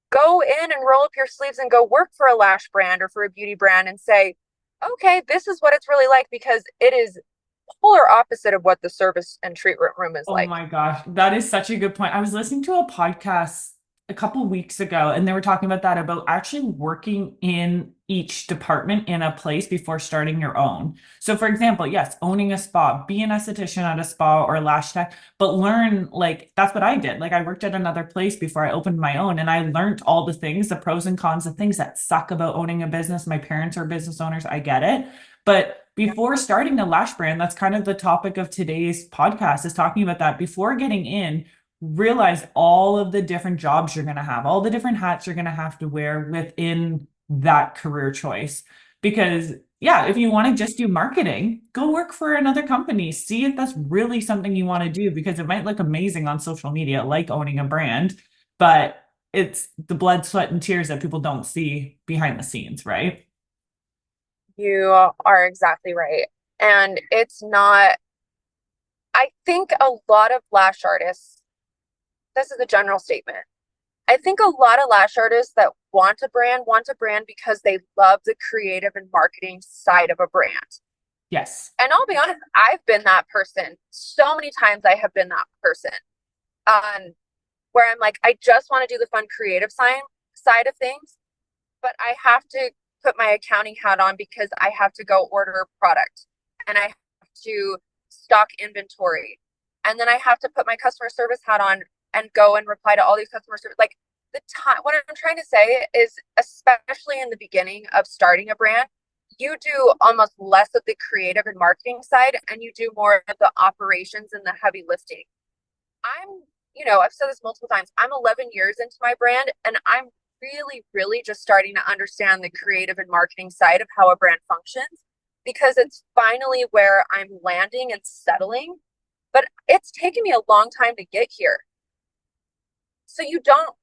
Go in and roll up your sleeves and go work for a lash brand or for a beauty brand and say, okay, this is what it's really like, because it is polar opposite of what the service and treatment room is
Oh
like.
my gosh, that is such a good point. I was listening to a podcast a couple weeks ago, and they were talking about that, about actually working in each department in a place before starting your own. So, for example, yes, owning a spa, be an esthetician at a spa or a lash tech, but learn, like, that's what I did. Like, I worked at another place before I opened my own, and I learned all the things, the pros and cons, the things that suck about owning a business. My parents are business owners. I get it. But before starting a lash brand, that's kind of the topic of today's podcast, is talking about that. Before getting in, realize all of the different jobs you're going to have, all the different hats you're going to have to wear within that career choice. Because, yeah, if you want to just do marketing, go work for another company. See if that's really something you want to do, because it might look amazing on social media, like owning a brand, but it's the blood, sweat, and tears that people don't see behind the scenes, right?
You are exactly right. And it's not, I think a lot of lash artists, this is a general statement. I think a lot of lash artists that want a brand because they love the creative and marketing side of a brand.
Yes.
And I'll be honest, I've been that person. So many times I have been that person. Where I'm like, I just want to do the fun creative side of things, but I have to put my accounting hat on because I have to go order product and I have to stock inventory. And then I have to put my customer service hat on and go and reply to all these customer service. Like the time, what I'm trying to say is, especially in the beginning of starting a brand, you do almost less of the creative and marketing side and you do more of the operations and the heavy lifting. I've said this multiple times. I'm 11 years into my brand and I'm really, really just starting to understand the creative and marketing side of how a brand functions because it's finally where I'm landing and settling. But it's taken me a long time to get here. So you don't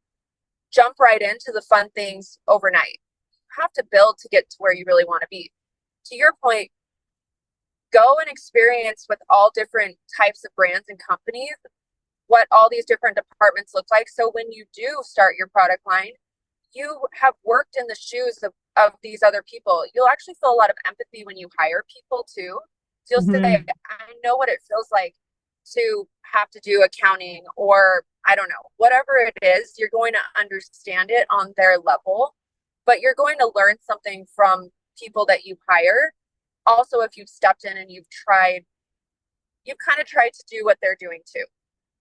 jump right into the fun things overnight. You have to build to get to where you really want to be. To your point, go and experience with all different types of brands and companies what all these different departments look like. So when you do start your product line, you have worked in the shoes of these other people. You'll actually feel a lot of empathy when you hire people too. So you'll say, I know what it feels like to have to do accounting or I don't know, whatever it is, you're going to understand it on their level, but you're going to learn something from people that you hire. Also, if you've stepped in and you've kind of tried to do what they're doing too.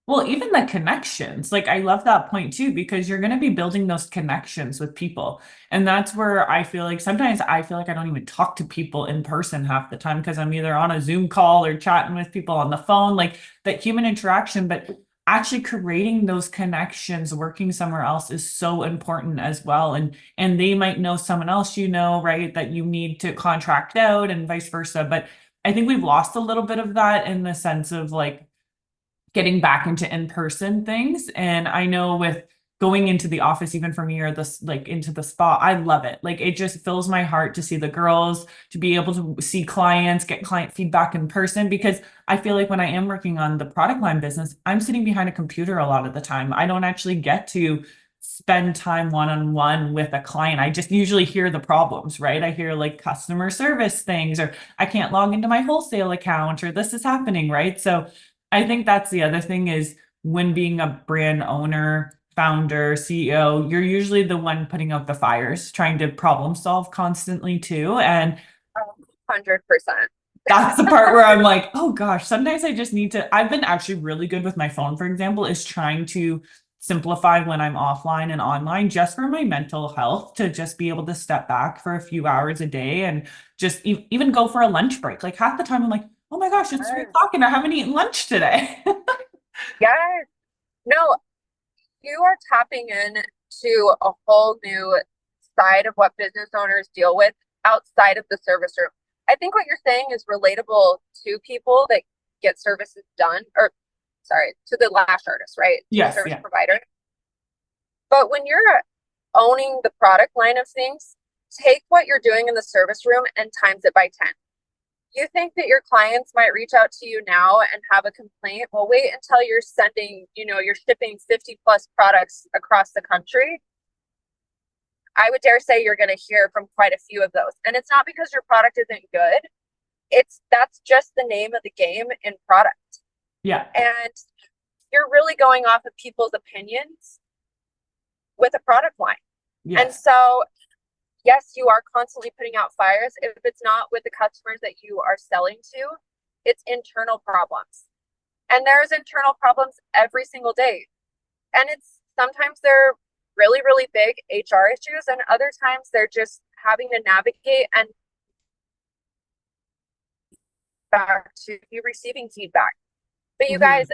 Well, even the connections, like I love that point too, because you're going to be building those connections with people. And that's where I feel like sometimes I feel like I don't even talk to people in person half the time because I'm either on a Zoom call or chatting with people on the phone, like that human interaction. But actually creating those connections, working somewhere else is so important as well. And they might know someone else, right, that you need to contract out and vice versa. But I think we've lost a little bit of that in the sense of like, getting back into in-person things. And I know with going into the office, even for me, or this like into the spa, I love it. Like it just fills my heart to see the girls, to be able to see clients, get client feedback in person, because I feel like when I am working on the product line business, I'm sitting behind a computer a lot of the time. I don't actually get to spend time one-on-one with a client. I just usually hear the problems, right? I hear like customer service things, or I can't log into my wholesale account, or this is happening, right? So I think that's the other thing is when being a brand owner, founder, CEO, you're usually the one putting out the fires, trying to problem solve constantly too. And
100%.
that's the part where I'm like, oh gosh, sometimes I just need to. I've been actually really good with my phone, for example, is trying to simplify when I'm offline and online just for my mental health to just be able to step back for a few hours a day and just even go for a lunch break. Like half the time I'm like, oh my gosh, it's 3 o'clock and I haven't eaten lunch today.
Yes. No, you are tapping in to a whole new side of what business owners deal with outside of the service room. I think what you're saying is relatable to people that get services done, or sorry, to the lash artist, right? To the
Yes,
service
yeah.
provider. But when you're owning the product line of things, take what you're doing in the service room and times it by 10. You think that your clients might reach out to you now and have a complaint? Well, wait until you're sending, you're shipping 50 plus products across the country. I would dare say you're going to hear from quite a few of those. And it's not because your product isn't good. That's just the name of the game in product.
Yeah.
And you're really going off of people's opinions with a product line.
Yes.
And so yes, you are constantly putting out fires. If it's not with the customers that you are selling to, it's internal problems. And there's internal problems every single day. And sometimes they're really, really big HR issues, and other times they're just having to navigate and back to you receiving feedback. But you guys,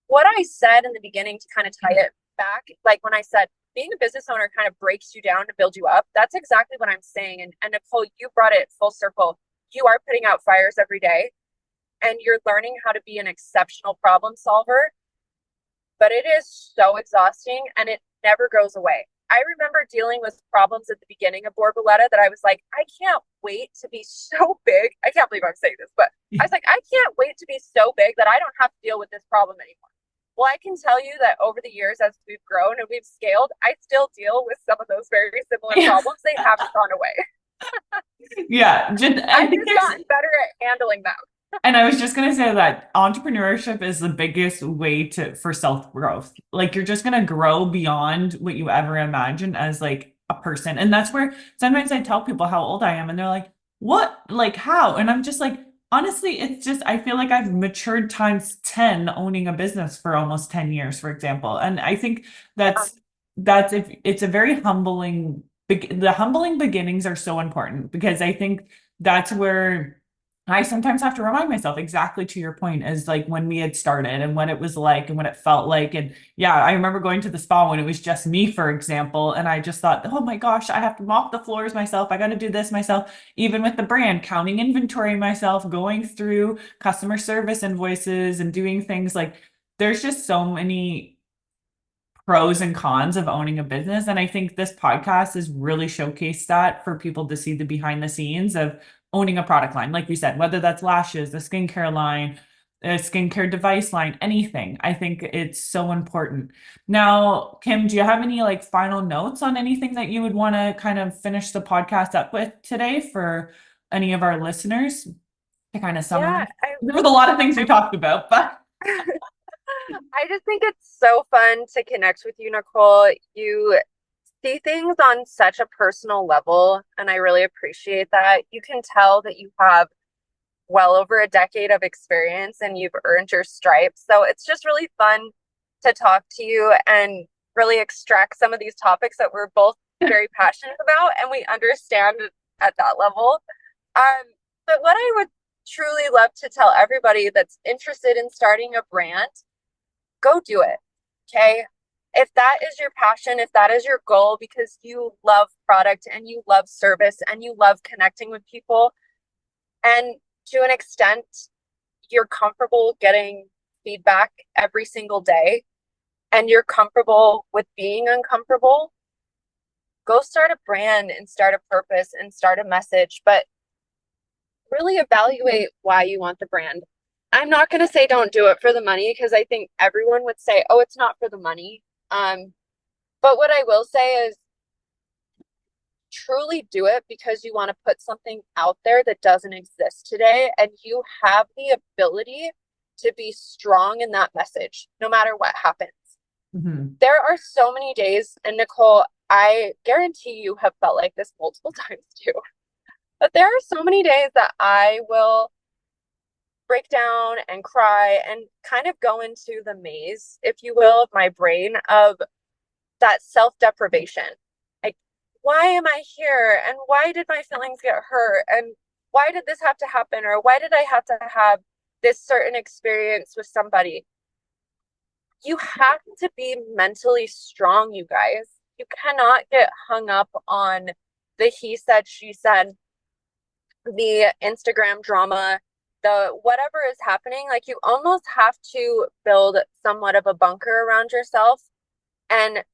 what I said in the beginning to kind of tie it back, like when I said, being a business owner kind of breaks you down to build you up. That's exactly what I'm saying. And Nicole, you brought it full circle. You are putting out fires every day and you're learning how to be an exceptional problem solver. But it is so exhausting. And never goes away. I remember dealing with problems at the beginning of Borboleta that I was like, I can't wait to be so big. I can't believe I'm saying this, but I was like, I can't wait to be so big that I don't have to deal with this problem anymore. Well, I can tell you that over the years, as we've grown and we've scaled, I still deal with some of those very similar problems. They haven't gone away.
Yeah, I
I've
think
just gotten better at handling them.
and I was just gonna say that entrepreneurship is the biggest way for self-growth. Like you're just gonna grow beyond what you ever imagined as like a person. And that's where sometimes I tell people how old I am and they're like, what? Like how? And I'm just like, honestly, it's just I feel like I've matured times 10 owning a business for almost 10 years, for example. And I think that's if it's a very humbling the humbling beginnings are so important because I think that's where I sometimes have to remind myself exactly to your point is like when we had started and what it was like and what it felt like. And yeah, I remember going to the spa when it was just me, for example, and I just thought, oh my gosh, I have to mop the floors myself. I got to do this myself, even with the brand, counting inventory myself, going through customer service invoices and doing things like there's just so many pros and cons of owning a business. And I think this podcast has really showcased that for people to see the behind the scenes of owning a product line. Like we said, whether that's lashes, the skincare line, a skincare device line, anything. I think it's so important. Now, Kim, do you have any like final notes on anything that you would want to kind of finish the podcast up with today for any of our listeners to kind of summarize?
Yeah,
There was a lot of things we talked about, but
I just think it's so fun to connect with you, Nicole. You see things on such a personal level, and I really appreciate that. You can tell that you have well over a decade of experience and you've earned your stripes. So it's just really fun to talk to you and really extract some of these topics that we're both very passionate about and we understand at that level. But what I would truly love to tell everybody that's interested in starting a brand, go do it. Okay. If that is your passion, if that is your goal, because you love product and you love service and you love connecting with people, and to an extent, you're comfortable getting feedback every single day and you're comfortable with being uncomfortable, go start a brand and start a purpose and start a message, but really evaluate why you want the brand. I'm not going to say don't do it for the money because I think everyone would say, oh, it's not for the money. But what I will say is truly do it because you want to put something out there that doesn't exist today. And you have the ability to be strong in that message, no matter what happens.
Mhm.
There are so many days, and Nicole, I guarantee you have felt like this multiple times too. But there are so many days that I will break down and cry and kind of go into the maze, if you will, of my brain of that self-deprivation. Like, why am I here? And why did my feelings get hurt? And why did this have to happen? Or why did I have to have this certain experience with somebody? You have to be mentally strong, you guys. You cannot get hung up on the he said, she said, the Instagram drama, the whatever is happening. Like, you almost have to build somewhat of a bunker around yourself and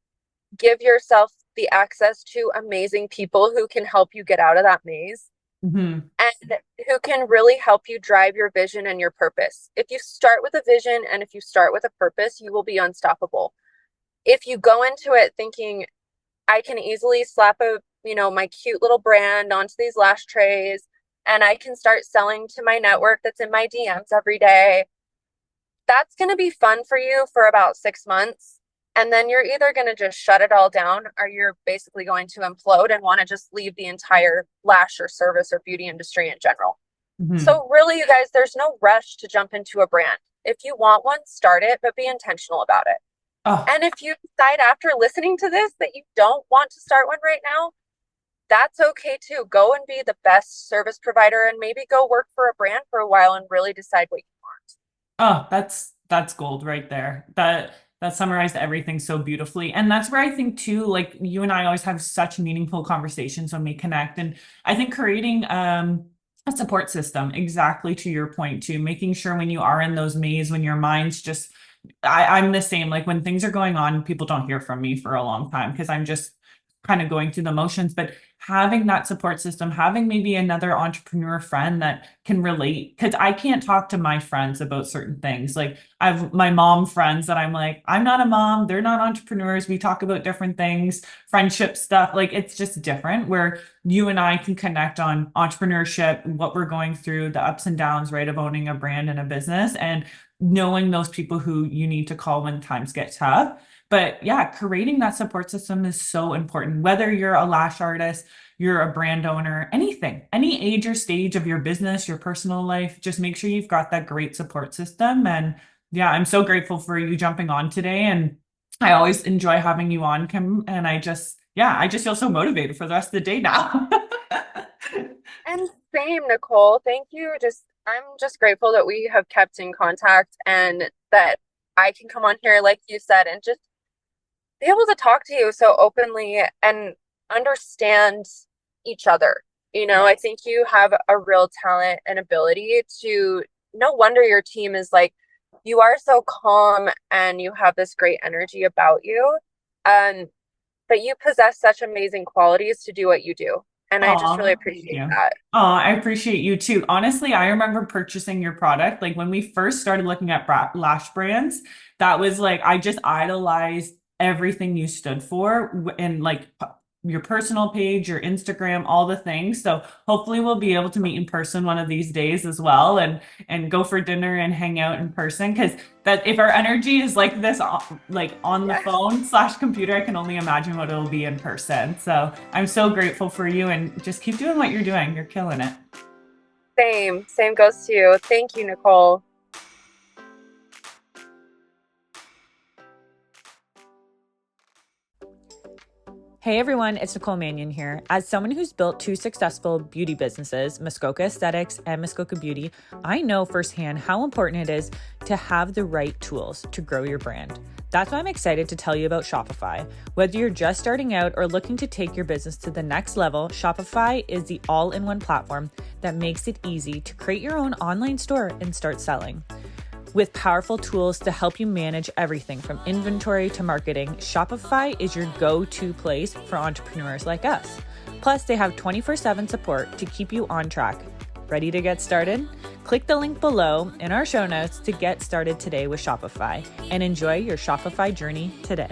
give yourself the access to amazing people who can help you get out of that maze.
Mm-hmm.
And who can really help you drive your vision and your purpose. If you start with a vision and if you start with a purpose, you will be unstoppable. If you go into it thinking, I can easily slap my cute little brand onto these lash trays and I can start selling to my network that's in my DMs every day, that's going to be fun for you for about 6 months. And then you're either going to just shut it all down or you're basically going to implode and want to just leave the entire lash or service or beauty industry in general.
Mm-hmm.
So really, you guys, there's no rush to jump into a brand. If you want one, start it, but be intentional about it.
Oh.
And if you decide after listening to this that you don't want to start one right now, that's okay too. Go and be the best service provider and maybe go work for a brand for a while and really decide what you want.
Oh, that's gold right there. That summarized everything so beautifully. And that's where I think too, like you and I always have such meaningful conversations when we connect. And I think creating a support system, exactly to your point too, making sure when you are in those mazes, when your mind's just I'm the same. Like when things are going on, people don't hear from me for a long time because I'm just kind of going through the motions. But having that support system, having maybe another entrepreneur friend that can relate, because I can't talk to my friends about certain things. Like I've my mom friends that I'm like, I'm not a mom, they're not entrepreneurs. We talk about different things, friendship stuff. Like it's just different where you and I can connect on entrepreneurship, what we're going through, the ups and downs, right, of owning a brand and a business, and knowing those people who you need to call when times get tough. But yeah, creating that support system is so important. Whether you're a lash artist, you're a brand owner, anything, any age or stage of your business, your personal life, just make sure you've got that great support system. And yeah, I'm so grateful for you jumping on today. And I always enjoy having you on, Kim. And I just feel so motivated for the rest of the day now.
And same, Nicole. Thank you. I'm just grateful that we have kept in contact and that I can come on here, like you said, and just be able to talk to you so openly and understand each other. I think you have a real talent and ability to, no wonder your team is like, you are so calm and you have this great energy about you. But you possess such amazing qualities to do what you do. And I just really
Oh, thank
appreciate
you.
that.
Oh, I appreciate you too. Honestly, I remember purchasing your product. Like when we first started looking at lash brands, that was like, I just idolized everything you stood for and like your personal page, your Instagram, all the things. So hopefully we'll be able to meet in person one of these days as well and go for dinner and hang out in person. Because that if our energy is like this, like on the
Yes.
phone / computer, I can only imagine what it'll be in person. So I'm so grateful for you and just keep doing what you're doing. You're killing it.
Same goes to you. Thank you, Nicole.
Hey everyone, it's Nicole Mannion here. As someone who's built 2 successful beauty businesses, Muskoka Aesthetics and Muskoka Beauty, I know firsthand how important it is to have the right tools to grow your brand. That's why I'm excited to tell you about Shopify. Whether you're just starting out or looking to take your business to the next level, Shopify is the all-in-one platform that makes it easy to create your own online store and start selling. With powerful tools to help you manage everything from inventory to marketing, Shopify is your go-to place for entrepreneurs like us. Plus, they have 24/7 support to keep you on track. Ready to get started? Click the link below in our show notes to get started today with Shopify and enjoy your Shopify journey today.